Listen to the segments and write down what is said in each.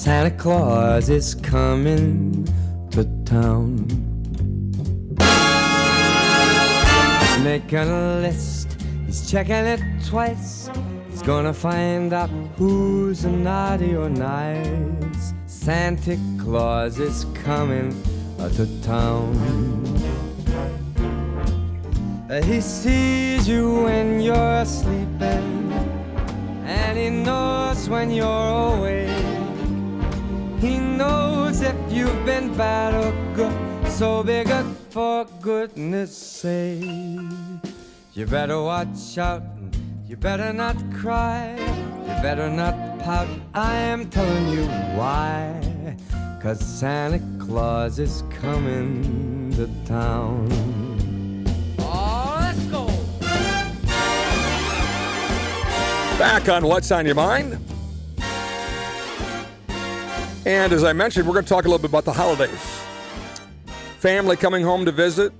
Santa Claus is coming to town. He's making a list, he's checking it twice. He's gonna find out who's naughty or nice. Santa Claus is coming to town. He sees you when you're sleeping, and he knows when you're awake. He knows if you've been bad or good, so be good for goodness sake. You better watch out, you better not cry, you better not pout, I am telling you why. 'Cause Santa Claus is coming to town. Oh, let's go! Back on What's on Your Mind. And as I mentioned, we're going to talk a little bit about the holidays. Family coming home to visit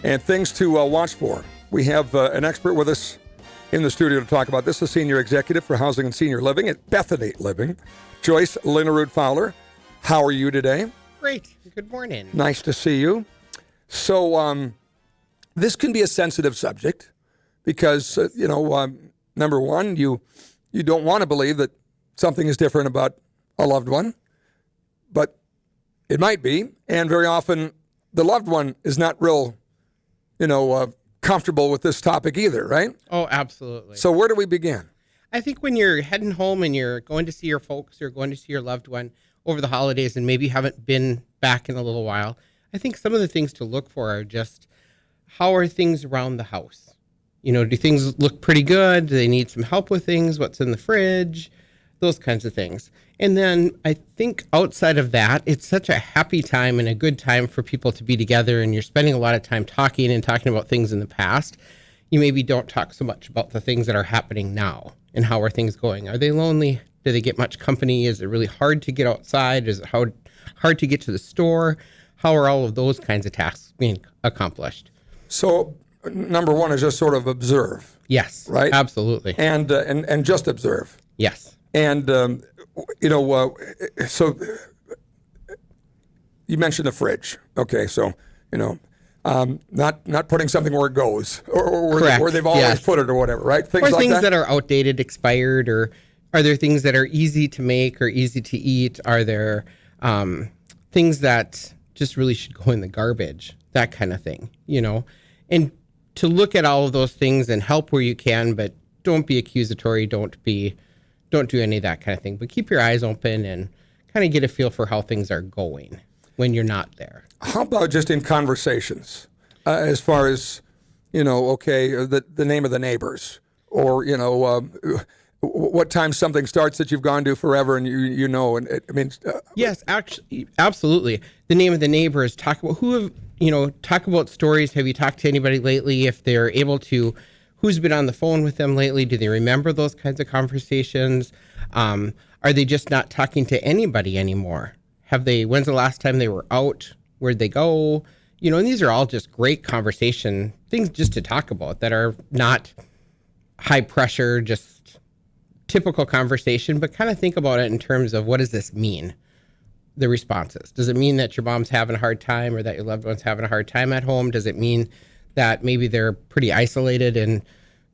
and things to watch for. We have an expert with us in the studio to talk about this, the Senior Executive for Housing and Senior Living at Bethany Living, Joyce Linnerud-Fowler. How are you today? Great. Good morning. Nice to see you. So this can be a sensitive subject because, number one, you don't want to believe that something is different about a loved one, but it might be. And very often the loved one is not real, comfortable with this topic either, right? Oh, absolutely. So where do we begin? I think when you're heading home and you're going to see your folks or going to see your loved one over the holidays and maybe haven't been back in a little while, I think some of the things to look for are just, how are things around the house? Do things look pretty good? Do they need some help with things? What's in the fridge? Those kinds of things. And then I think outside of that, it's such a happy time and a good time for people to be together, and you're spending a lot of time talking about things in the past. You maybe don't talk so much about the things that are happening now and how are things going. Are they lonely? Do they get much company? Is it really hard to get outside? Is it hard to get to the store? How are all of those kinds of tasks being accomplished? So number one is just sort of observe. Yes, right? Absolutely. And just observe. Yes. And, so you mentioned the fridge. Okay, so, not putting something where it goes or where they've always put it or whatever, right? Things like that are outdated, expired, or are there things that are easy to make or easy to eat? Are there things that just really should go in the garbage? That kind of thing, And to look at all of those things and help where you can, but don't be accusatory, don't do any of that kind of thing, but keep your eyes open and kind of get a feel for how things are going when you're not there. How about just in conversations, as far as, the name of the neighbors, or, what time something starts that you've gone to forever and Yes, actually, absolutely. The name of the neighbors, talk about stories. Have you talked to anybody lately? If they're able to, who's been on the phone with them lately? Do they remember those kinds of conversations? Are they just not talking to anybody anymore? When's the last time they were out? Where'd they go? And these are all just great conversation things just to talk about that are not high pressure, just typical conversation, but kind of think about it in terms of, what does this mean? The responses. Does it mean that your mom's having a hard time or that your loved one's having a hard time at home? Does it mean that maybe they're pretty isolated and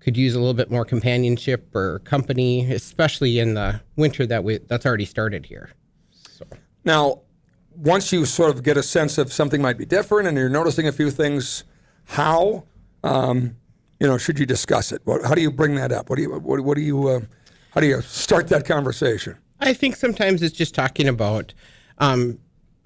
could use a little bit more companionship or company, especially in the winter that's already started here? So. Now, once you sort of get a sense of something might be different and you're noticing a few things, how should you discuss it? How do you bring that up? How do you start that conversation? I think sometimes it's just talking about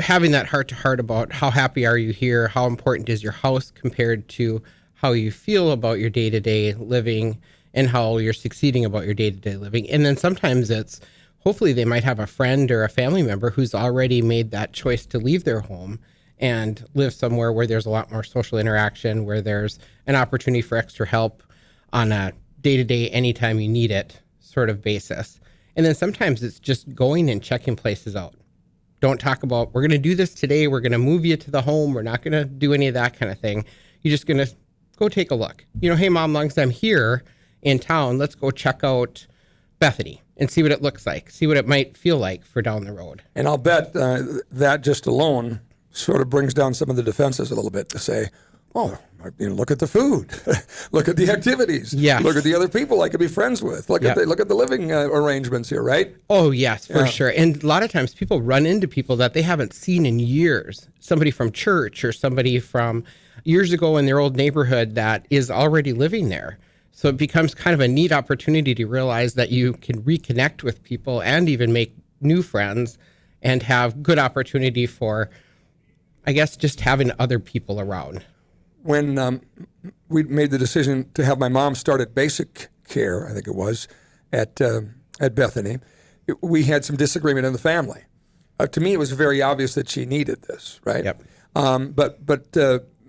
having that heart-to-heart about how happy are you here, how important is your house compared to how you feel about your day-to-day living and how you're succeeding about your day-to-day living. And then sometimes it's, hopefully they might have a friend or a family member who's already made that choice to leave their home and live somewhere where there's a lot more social interaction, where there's an opportunity for extra help on a day-to-day, anytime you need it sort of basis. And then sometimes it's just going and checking places out. Don't talk about, we're going to do this today, we're going to move you to the home, we're not going to do any of that kind of thing. You're just going to go take a look. Hey, Mom, long as I'm here in town, let's go check out Bethany. and see what it looks like, see what it might feel like for down the road. And I'll bet that just alone sort of brings down some of the defenses a little bit to say, oh, look at the food, look at the activities, yes. Look at the other people I could be friends with, look at the living arrangements here, right? Oh, yes, for sure. And a lot of times people run into people that they haven't seen in years, somebody from church or somebody from years ago in their old neighborhood that is already living there. So it becomes kind of a neat opportunity to realize that you can reconnect with people and even make new friends and have good opportunity for, I guess, just having other people around. When we made the decision to have my mom start at basic care, I think it was, at Bethany, we had some disagreement in the family. To me, it was very obvious that she needed this, right? Yep. But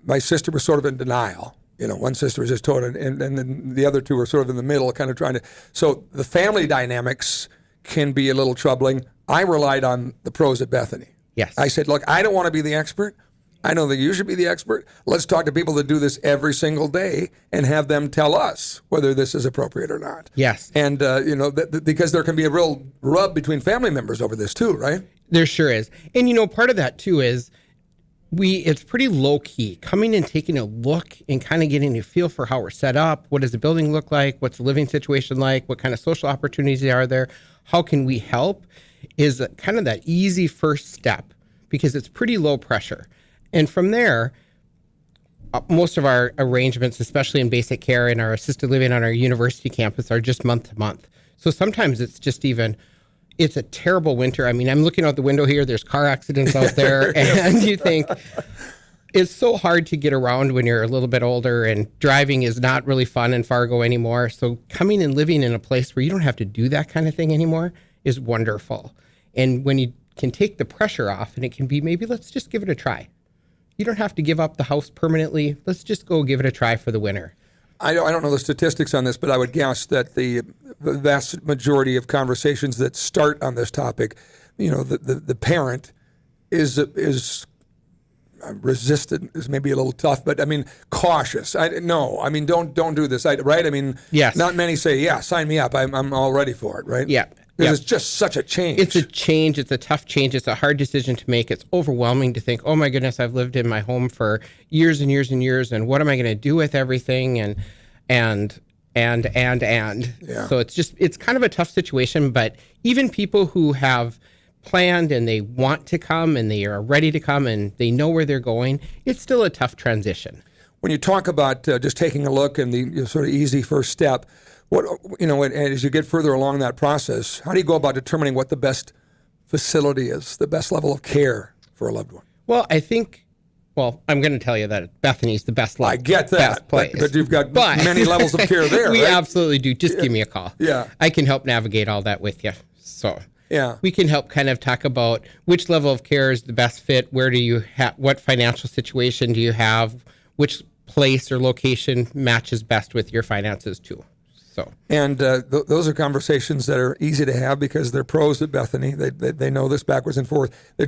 my sister was sort of in denial. One sister was just told, and then the other two were sort of in the middle, kind of trying to. So the family dynamics can be a little troubling. I relied on the pros at Bethany. Yes. I said, look, I don't want to be the expert. I know that you should be the expert. Let's talk to people that do this every single day and have them tell us whether this is appropriate or not. Yes. And, because there can be a real rub between family members over this too, right? There sure is. And, part of that too is it's pretty low key, coming and taking a look and kind of getting a feel for how we're set up. What does the building look like? What's the living situation like? What kind of social opportunities are there? How can we help? Is kind of that easy first step because it's pretty low pressure. And from there, most of our arrangements, especially in basic care and our assisted living on our university campus, are just month to month. So sometimes it's just it's a terrible winter. I mean, I'm looking out the window here. There's car accidents out there. And you think it's so hard to get around when you're a little bit older and driving is not really fun in Fargo anymore. So coming and living in a place where you don't have to do that kind of thing anymore is wonderful. And when you can take the pressure off and it can be maybe let's just give it a try. You don't have to give up the house permanently. Let's just go give it a try for the winter. I don't know the statistics on this, but I would guess that the vast majority of conversations that start on this topic, the parent is resistant is maybe a little tough, but I mean cautious. Don't do this, right? I mean, yes. Not many say, yeah, sign me up. I'm all ready for it, right? Yeah. Because it's just such a change. It's a change. It's a tough change. It's a hard decision to make. It's overwhelming to think, oh my goodness, I've lived in my home for years and years and years, and what am I going to do with everything? And Yeah. So it's kind of a tough situation, but even people who have planned and they want to come and they are ready to come and they know where they're going, it's still a tough transition. When you talk about just taking a look and the sort of easy first step, as you get further along that process, how do you go about determining what the best facility is, the best level of care for a loved one? Well, I'm going to tell you that Bethany's the best I get that, place. But you've got many levels of care there, We right? absolutely do. Just give me a call. Yeah. I can help navigate all that with you. So yeah, we can help kind of talk about which level of care is the best fit, where do you what financial situation do you have, which place or location matches best with your finances too. So. And those are conversations that are easy to have because they're pros at Bethany. They know this backwards and forth. They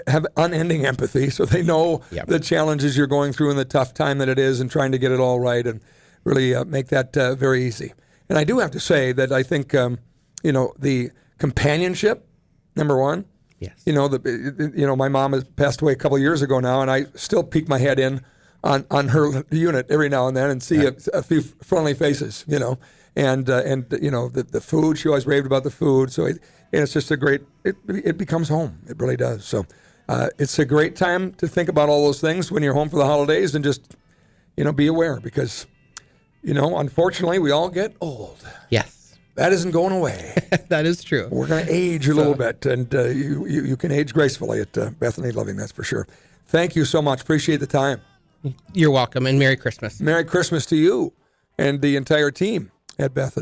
have unending empathy, so they know the challenges you're going through and the tough time that it is and trying to get it all right and really make that very easy. And I do have to say that I think, the companionship, number one. Yes. My mom has passed away a couple of years ago now, and I still peek my head in on her unit every now and then and see a few friendly faces, And the food, she always raved about the food. So it's just it becomes home. It really does. So it's a great time to think about all those things when you're home for the holidays and just, be aware because, unfortunately we all get old. Yes. That isn't going away. That is true. We're going to age a little bit and you can age gracefully at Bethany Living, that's for sure. Thank you so much. Appreciate the time. You're welcome and Merry Christmas. Merry Christmas to you and the entire team at Bethany.